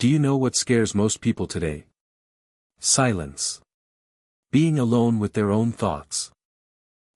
Do you know what scares most people today? Silence. Being alone with their own thoughts.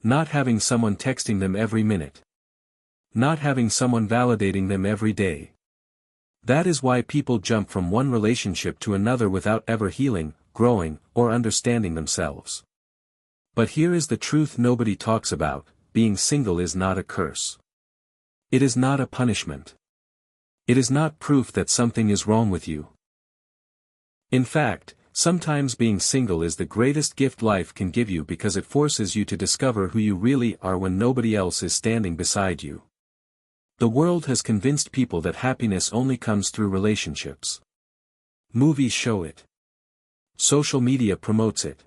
Not having someone texting them every minute. Not having someone validating them every day. That is why people jump from one relationship to another without ever healing, growing, or understanding themselves. But here is the truth nobody talks about: being single is not a curse. It is not a punishment. It is not proof that something is wrong with you. In fact, sometimes being single is the greatest gift life can give you because it forces you to discover who you really are when nobody else is standing beside you. The world has convinced people that happiness only comes through relationships. Movies show it. Social media promotes it.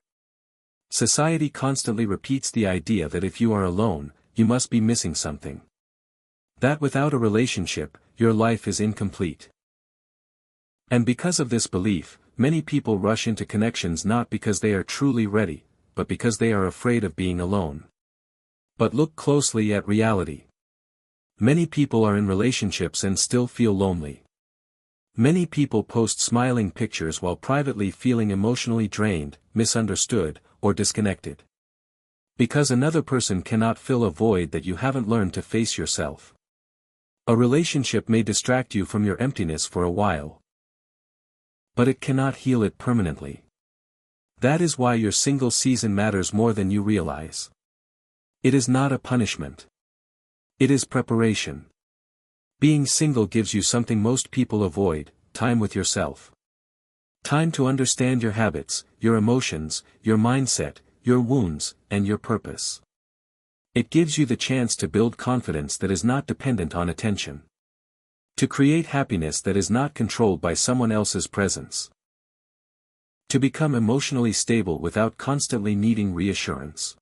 Society constantly repeats the idea that if you are alone, you must be missing something. That without a relationship, your life is incomplete. And because of this belief, many people rush into connections not because they are truly ready, but because they are afraid of being alone. But look closely at reality. Many people are in relationships and still feel lonely. Many people post smiling pictures while privately feeling emotionally drained, misunderstood, or disconnected. Because another person cannot fill a void that you haven't learned to face yourself. A relationship may distract you from your emptiness for a while. But it cannot heal it permanently. That is why your single season matters more than you realize. It is not a punishment. It is preparation. Being single gives you something most people avoid: time with yourself. Time to understand your habits, your emotions, your mindset, your wounds, and your purpose. It gives you the chance to build confidence that is not dependent on attention. To create happiness that is not controlled by someone else's presence. To become emotionally stable without constantly needing reassurance.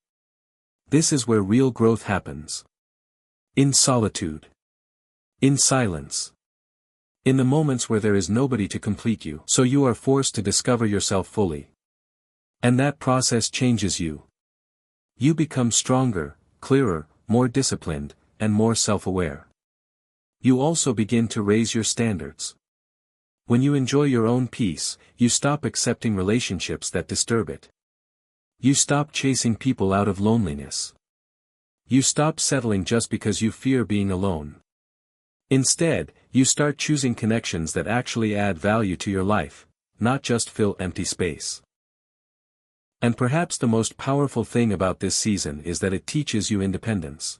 This is where real growth happens. In solitude. In silence. In the moments where there is nobody to complete you, so you are forced to discover yourself fully. And that process changes you. You become stronger, clearer, more disciplined, and more self-aware. You also begin to raise your standards. When you enjoy your own peace, you stop accepting relationships that disturb it. You stop chasing people out of loneliness. You stop settling just because you fear being alone. Instead, you start choosing connections that actually add value to your life, not just fill empty space. And perhaps the most powerful thing about this season is that it teaches you independence.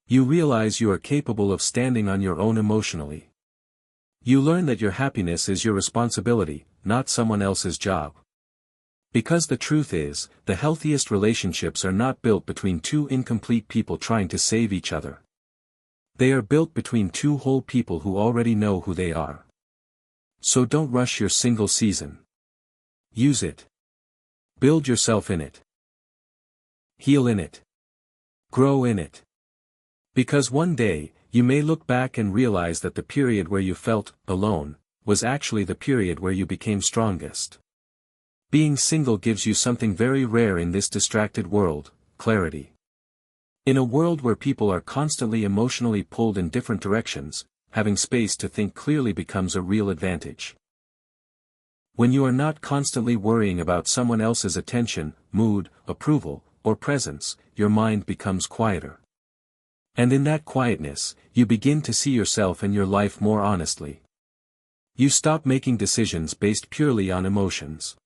You realize you are capable of standing on your own emotionally. You learn that your happiness is your responsibility, not someone else's job. Because the truth is, the healthiest relationships are not built between two incomplete people trying to save each other. They are built between two whole people who already know who they are. So don't rush your single season. Use it. Build yourself in it. Heal in it. Grow in it. Because one day, you may look back and realize that the period where you felt alone was actually the period where you became strongest. Being single gives you something very rare in this distracted world: clarity. In a world where people are constantly emotionally pulled in different directions, having space to think clearly becomes a real advantage. When you are not constantly worrying about someone else's attention, mood, approval, or presence, your mind becomes quieter. And in that quietness, you begin to see yourself and your life more honestly. You stop making decisions based purely on emotions.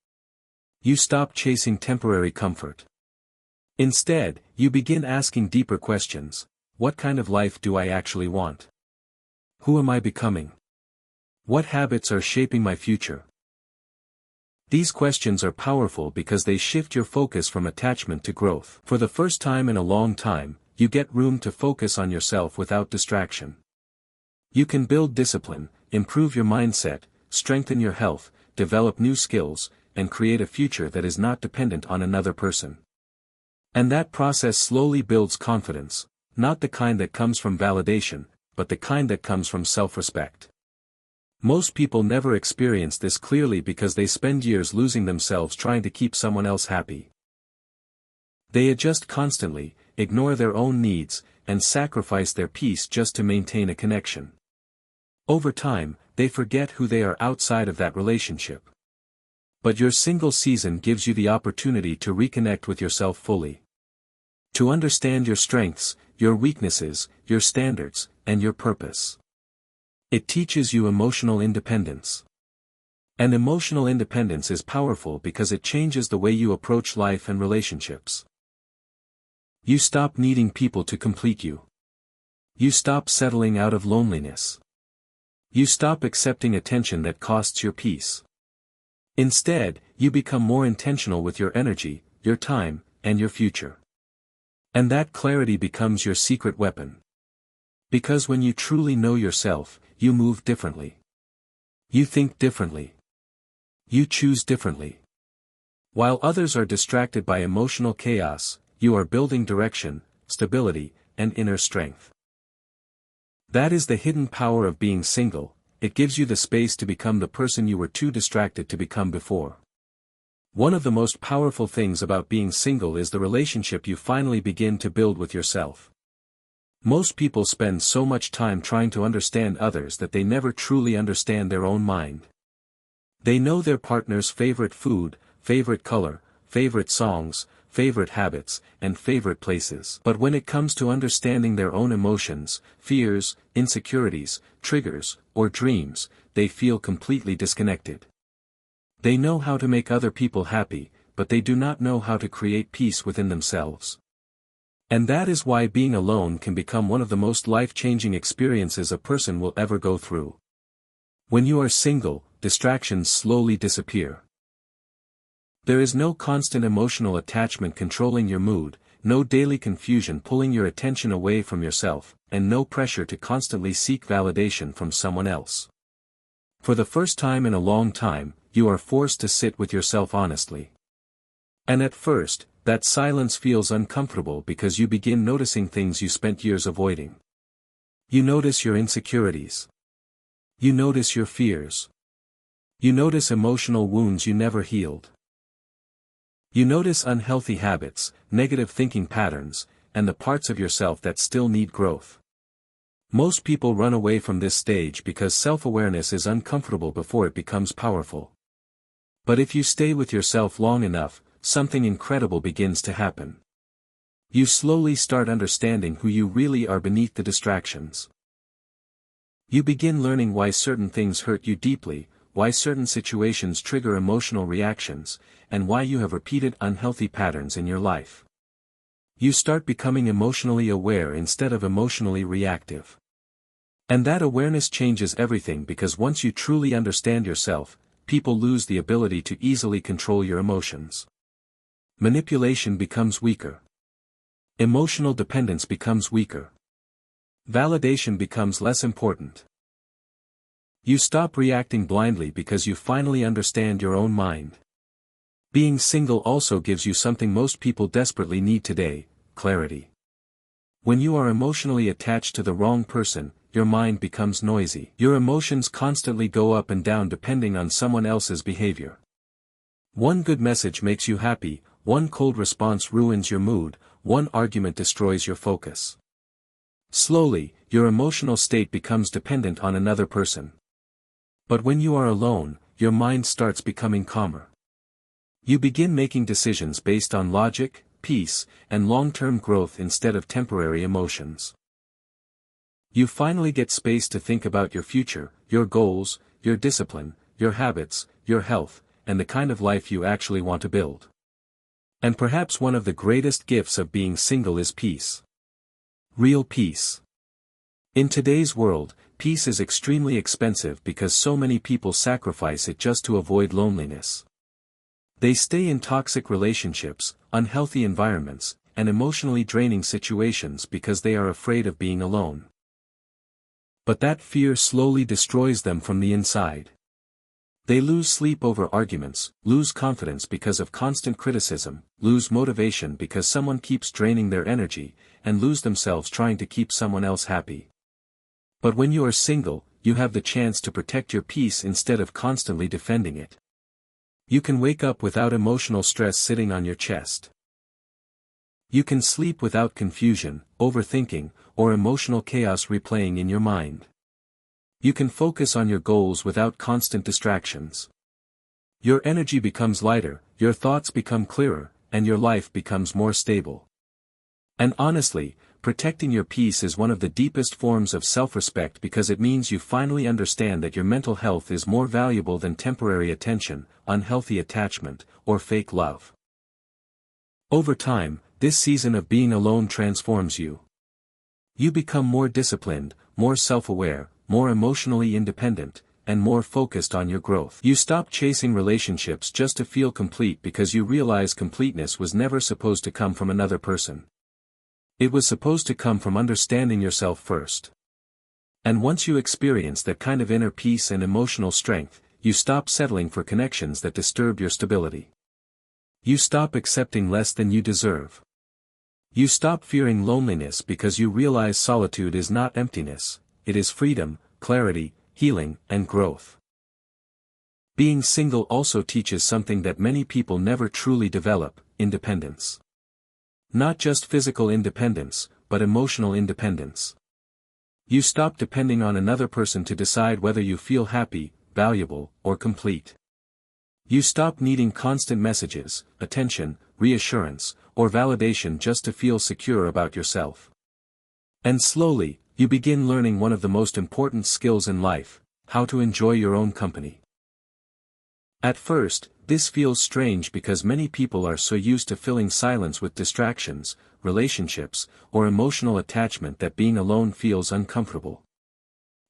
You stop chasing temporary comfort. Instead, you begin asking deeper questions: what kind of life do I actually want? Who am I becoming? What habits are shaping my future? These questions are powerful because they shift your focus from attachment to growth. For the first time in a long time, you get room to focus on yourself without distraction. You can build discipline, improve your mindset, strengthen your health, develop new skills, and create a future that is not dependent on another person. And that process slowly builds confidence, not the kind that comes from validation, but the kind that comes from self-respect. Most people never experience this clearly because they spend years losing themselves trying to keep someone else happy. They adjust constantly, ignore their own needs, and sacrifice their peace just to maintain a connection. Over time, they forget who they are outside of that relationship. But your single season gives you the opportunity to reconnect with yourself fully. To understand your strengths, your weaknesses, your standards, and your purpose. It teaches you emotional independence. And emotional independence is powerful because it changes the way you approach life and relationships. You stop needing people to complete you. You stop settling out of loneliness. You stop accepting attention that costs your peace. Instead, you become more intentional with your energy, your time, and your future. And that clarity becomes your secret weapon. Because when you truly know yourself, you move differently. You think differently. You choose differently. While others are distracted by emotional chaos, you are building direction, stability, and inner strength. That is the hidden power of being single. It gives you the space to become the person you were too distracted to become before. One of the most powerful things about being single is the relationship you finally begin to build with yourself. Most people spend so much time trying to understand others that they never truly understand their own mind. They know their partner's favorite food, favorite color, favorite songs, favorite habits, and favorite places. But when it comes to understanding their own emotions, fears, insecurities, triggers, or dreams, they feel completely disconnected. They know how to make other people happy, but they do not know how to create peace within themselves. And that is why being alone can become one of the most life-changing experiences a person will ever go through. When you are single, distractions slowly disappear. There is no constant emotional attachment controlling your mood, no daily confusion pulling your attention away from yourself, and no pressure to constantly seek validation from someone else. For the first time in a long time, you are forced to sit with yourself honestly. And at first, that silence feels uncomfortable because you begin noticing things you spent years avoiding. You notice your insecurities. You notice your fears. You notice emotional wounds you never healed. You notice unhealthy habits, negative thinking patterns, and the parts of yourself that still need growth. Most people run away from this stage because self-awareness is uncomfortable before it becomes powerful. But if you stay with yourself long enough, something incredible begins to happen. You slowly start understanding who you really are beneath the distractions. You begin learning why certain things hurt you deeply, why certain situations trigger emotional reactions, and why you have repeated unhealthy patterns in your life. You start becoming emotionally aware instead of emotionally reactive. And that awareness changes everything because once you truly understand yourself, people lose the ability to easily control your emotions. Manipulation becomes weaker. Emotional dependence becomes weaker. Validation becomes less important. You stop reacting blindly because you finally understand your own mind. Being single also gives you something most people desperately need today: clarity. When you are emotionally attached to the wrong person, your mind becomes noisy. Your emotions constantly go up and down depending on someone else's behavior. One good message makes you happy, one cold response ruins your mood, one argument destroys your focus. Slowly, your emotional state becomes dependent on another person. But when you are alone, your mind starts becoming calmer. You begin making decisions based on logic, peace, and long-term growth instead of temporary emotions. You finally get space to think about your future, your goals, your discipline, your habits, your health, and the kind of life you actually want to build. And perhaps one of the greatest gifts of being single is peace. Real peace. In today's world, peace is extremely expensive because so many people sacrifice it just to avoid loneliness. They stay in toxic relationships, unhealthy environments, and emotionally draining situations because they are afraid of being alone. But that fear slowly destroys them from the inside. They lose sleep over arguments, lose confidence because of constant criticism, lose motivation because someone keeps draining their energy, and lose themselves trying to keep someone else happy. But when you are single, you have the chance to protect your peace instead of constantly defending it. You can wake up without emotional stress sitting on your chest. You can sleep without confusion, overthinking, or emotional chaos replaying in your mind. You can focus on your goals without constant distractions. Your energy becomes lighter, your thoughts become clearer, and your life becomes more stable. And honestly, protecting your peace is one of the deepest forms of self-respect because it means you finally understand that your mental health is more valuable than temporary attention, unhealthy attachment, or fake love. Over time, this season of being alone transforms you. You become more disciplined, more self-aware, more emotionally independent, and more focused on your growth. You stop chasing relationships just to feel complete because you realize completeness was never supposed to come from another person. It was supposed to come from understanding yourself first. And once you experience that kind of inner peace and emotional strength, you stop settling for connections that disturb your stability. You stop accepting less than you deserve. You stop fearing loneliness because you realize solitude is not emptiness, it is freedom, clarity, healing, and growth. Being single also teaches something that many people never truly develop: independence. Not just physical independence, but emotional independence. You stop depending on another person to decide whether you feel happy, valuable, or complete. You stop needing constant messages, attention, reassurance, or validation just to feel secure about yourself. And slowly, you begin learning one of the most important skills in life: how to enjoy your own company. At first, this feels strange because many people are so used to filling silence with distractions, relationships, or emotional attachment that being alone feels uncomfortable.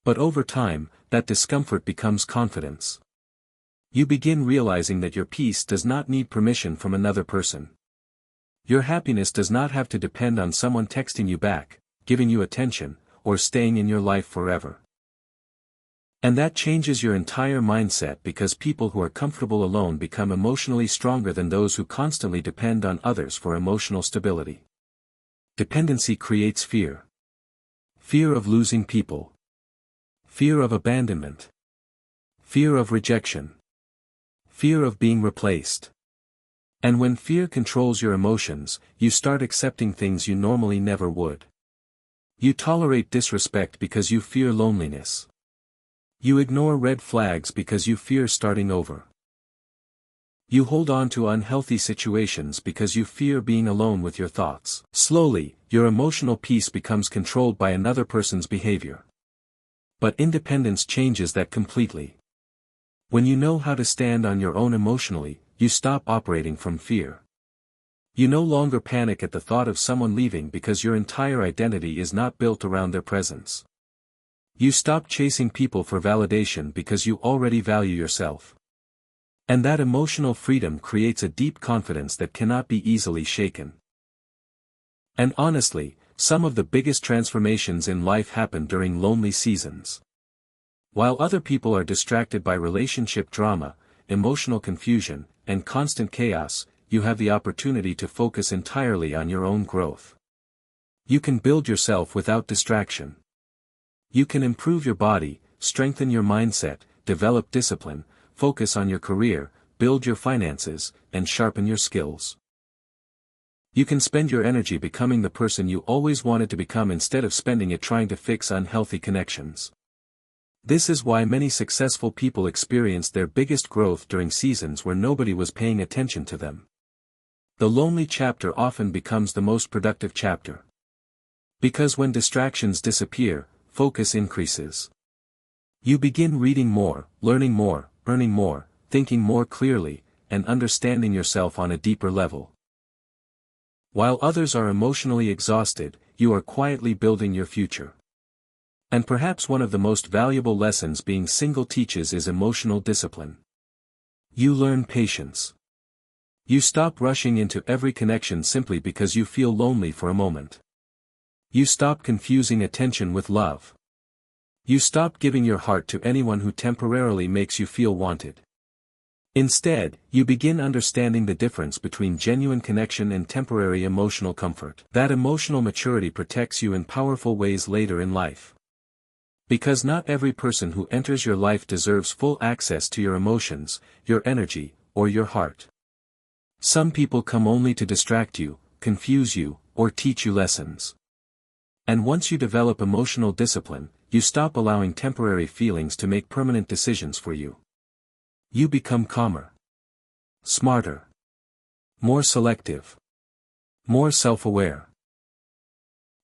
But over time, that discomfort becomes confidence. You begin realizing that your peace does not need permission from another person. Your happiness does not have to depend on someone texting you back, giving you attention, or staying in your life forever. And that changes your entire mindset because people who are comfortable alone become emotionally stronger than those who constantly depend on others for emotional stability. Dependency creates fear. Fear of losing people. Fear of abandonment. Fear of rejection. Fear of being replaced. And when fear controls your emotions, you start accepting things you normally never would. You tolerate disrespect because you fear loneliness. You ignore red flags because you fear starting over. You hold on to unhealthy situations because you fear being alone with your thoughts. Slowly, your emotional peace becomes controlled by another person's behavior. But independence changes that completely. When you know how to stand on your own emotionally, you stop operating from fear. You no longer panic at the thought of someone leaving because your entire identity is not built around their presence. You stop chasing people for validation because you already value yourself. And that emotional freedom creates a deep confidence that cannot be easily shaken. And honestly, some of the biggest transformations in life happen during lonely seasons. While other people are distracted by relationship drama, emotional confusion, and constant chaos, you have the opportunity to focus entirely on your own growth. You can build yourself without distraction. You can improve your body, strengthen your mindset, develop discipline, focus on your career, build your finances, and sharpen your skills. You can spend your energy becoming the person you always wanted to become instead of spending it trying to fix unhealthy connections. This is why many successful people experienced their biggest growth during seasons where nobody was paying attention to them. The lonely chapter often becomes the most productive chapter. Because when distractions disappear, focus increases. You begin reading more, learning more, earning more, thinking more clearly, and understanding yourself on a deeper level. While others are emotionally exhausted, you are quietly building your future. And perhaps one of the most valuable lessons being single teaches is emotional discipline. You learn patience. You stop rushing into every connection simply because you feel lonely for a moment. You stop confusing attention with love. You stop giving your heart to anyone who temporarily makes you feel wanted. Instead, you begin understanding the difference between genuine connection and temporary emotional comfort. That emotional maturity protects you in powerful ways later in life. Because not every person who enters your life deserves full access to your emotions, your energy, or your heart. Some people come only to distract you, confuse you, or teach you lessons. And once you develop emotional discipline, you stop allowing temporary feelings to make permanent decisions for you. You become calmer, smarter, more selective, more self-aware.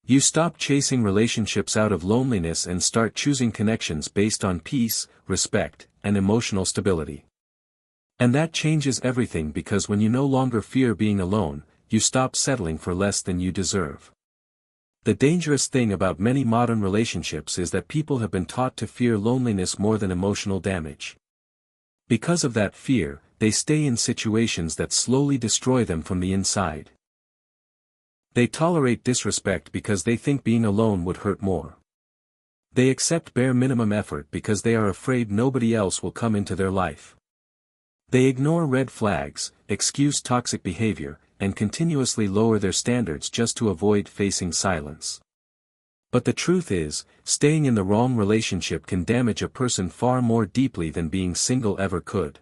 You stop chasing relationships out of loneliness and start choosing connections based on peace, respect, and emotional stability. And that changes everything, because when you no longer fear being alone, you stop settling for less than you deserve. The dangerous thing about many modern relationships is that people have been taught to fear loneliness more than emotional damage. Because of that fear, they stay in situations that slowly destroy them from the inside. They tolerate disrespect because they think being alone would hurt more. They accept bare minimum effort because they are afraid nobody else will come into their life. They ignore red flags, excuse toxic behavior, and continuously lower their standards just to avoid facing silence. But the truth is, staying in the wrong relationship can damage a person far more deeply than being single ever could.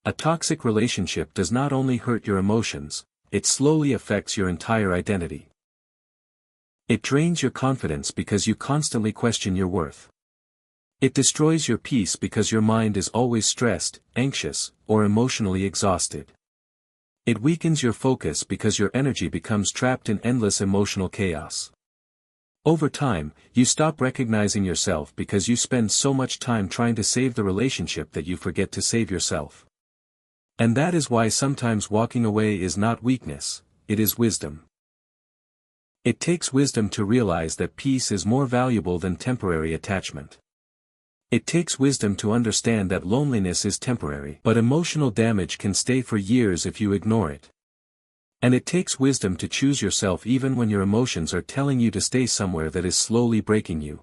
A toxic relationship does not only hurt your emotions, it slowly affects your entire identity. It drains your confidence because you constantly question your worth. It destroys your peace because your mind is always stressed, anxious, or emotionally exhausted. It weakens your focus because your energy becomes trapped in endless emotional chaos. Over time, you stop recognizing yourself because you spend so much time trying to save the relationship that you forget to save yourself. And that is why sometimes walking away is not weakness, it is wisdom. It takes wisdom to realize that peace is more valuable than temporary attachment. It takes wisdom to understand that loneliness is temporary, but emotional damage can stay for years if you ignore it. And it takes wisdom to choose yourself even when your emotions are telling you to stay somewhere that is slowly breaking you.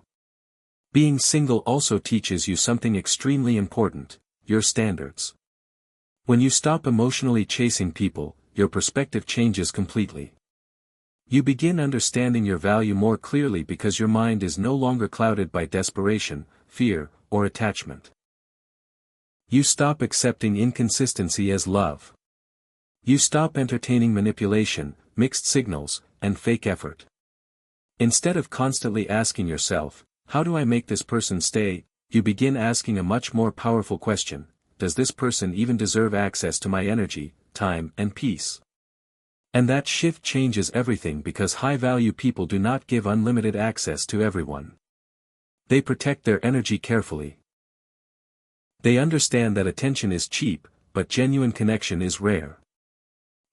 Being single also teaches you something extremely important: your standards. When you stop emotionally chasing people, your perspective changes completely. You begin understanding your value more clearly because your mind is no longer clouded by desperation, fear, or attachment. You stop accepting inconsistency as love. You stop entertaining manipulation, mixed signals, and fake effort. Instead of constantly asking yourself, "How do I make this person stay?" you begin asking a much more powerful question: does this person even deserve access to my energy, time, and peace? And that shift changes everything, because high-value people do not give unlimited access to everyone. They protect their energy carefully. They understand that attention is cheap, but genuine connection is rare.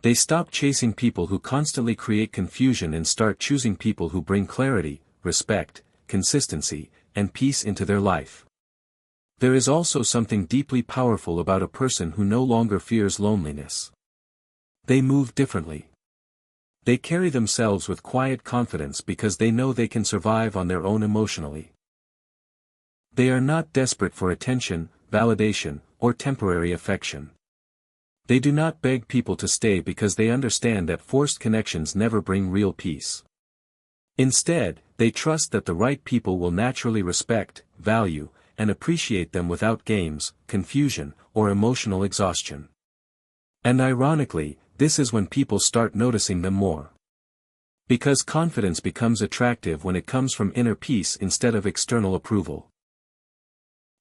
They stop chasing people who constantly create confusion and start choosing people who bring clarity, respect, consistency, and peace into their life. There is also something deeply powerful about a person who no longer fears loneliness. They move differently. They carry themselves with quiet confidence because they know they can survive on their own emotionally. They are not desperate for attention, validation, or temporary affection. They do not beg people to stay because they understand that forced connections never bring real peace. Instead, they trust that the right people will naturally respect, value, and appreciate them without games, confusion, or emotional exhaustion. And ironically, this is when people start noticing them more. Because confidence becomes attractive when it comes from inner peace instead of external approval.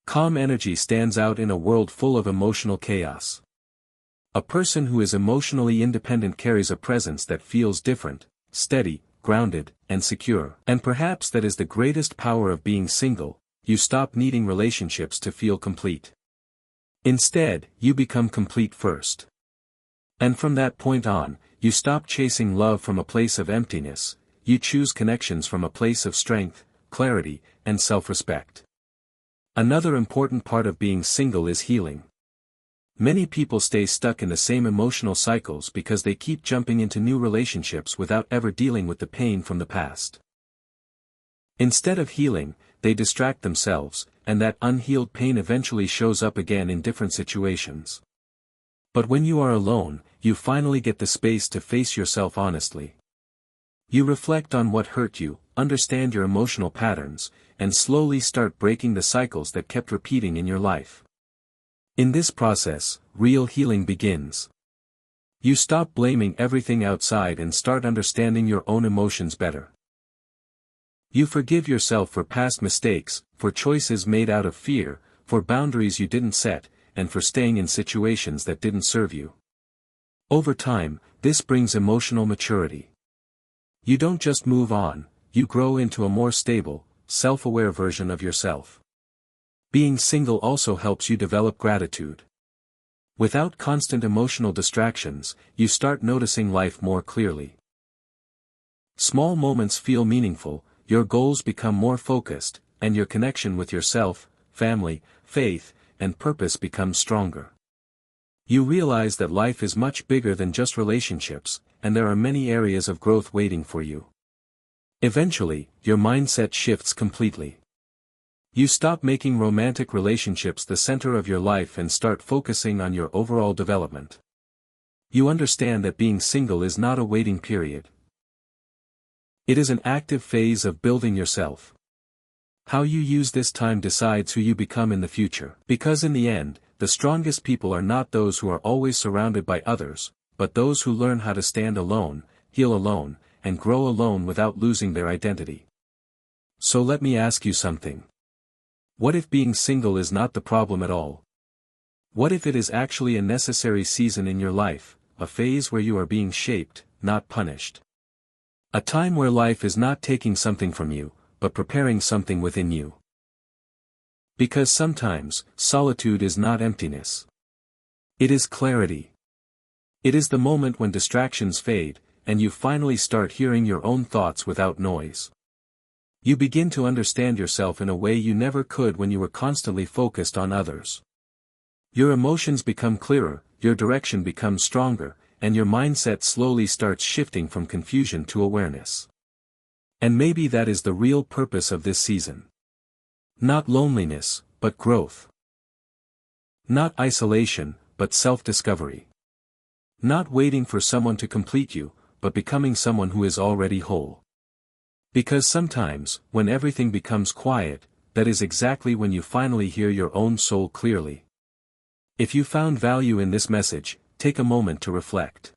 Calm energy stands out in a world full of emotional chaos. A person who is emotionally independent carries a presence that feels different, steady, grounded, and secure. And perhaps that is the greatest power of being single: you stop needing relationships to feel complete. Instead, you become complete first. And from that point on, you stop chasing love from a place of emptiness, you choose connections from a place of strength, clarity, and self-respect. Another important part of being single is healing. Many people stay stuck in the same emotional cycles because they keep jumping into new relationships without ever dealing with the pain from the past. Instead of healing, they distract themselves, and that unhealed pain eventually shows up again in different situations. But when you are alone, you finally get the space to face yourself honestly. You reflect on what hurt you, understand your emotional patterns, and slowly start breaking the cycles that kept repeating in your life. In this process, real healing begins. You stop blaming everything outside and start understanding your own emotions better. You forgive yourself for past mistakes, for choices made out of fear, for boundaries you didn't set, and for staying in situations that didn't serve you. Over time, this brings emotional maturity. You don't just move on, you grow into a more stable, self-aware version of yourself. Being single also helps you develop gratitude. Without constant emotional distractions, you start noticing life more clearly. Small moments feel meaningful, your goals become more focused, and your connection with yourself, family, faith, and purpose becomes stronger. You realize that life is much bigger than just relationships, and there are many areas of growth waiting for you. Eventually, your mindset shifts completely. You stop making romantic relationships the center of your life and start focusing on your overall development. You understand that being single is not a waiting period. It is an active phase of building yourself. How you use this time decides who you become in the future. Because in the end, the strongest people are not those who are always surrounded by others, but those who learn how to stand alone, heal alone, and grow alone without losing their identity. So let me ask you something. What if being single is not the problem at all? What if it is actually a necessary season in your life, a phase where you are being shaped, not punished? A time where life is not taking something from you, but preparing something within you. Because sometimes, solitude is not emptiness. It is clarity. It is the moment when distractions fade, and you finally start hearing your own thoughts without noise. You begin to understand yourself in a way you never could when you were constantly focused on others. Your emotions become clearer, your direction becomes stronger, and your mindset slowly starts shifting from confusion to awareness. And maybe that is the real purpose of this season. Not loneliness, but growth. Not isolation, but self-discovery. Not waiting for someone to complete you, but becoming someone who is already whole. Because sometimes, when everything becomes quiet, that is exactly when you finally hear your own soul clearly. If you found value in this message, take a moment to reflect.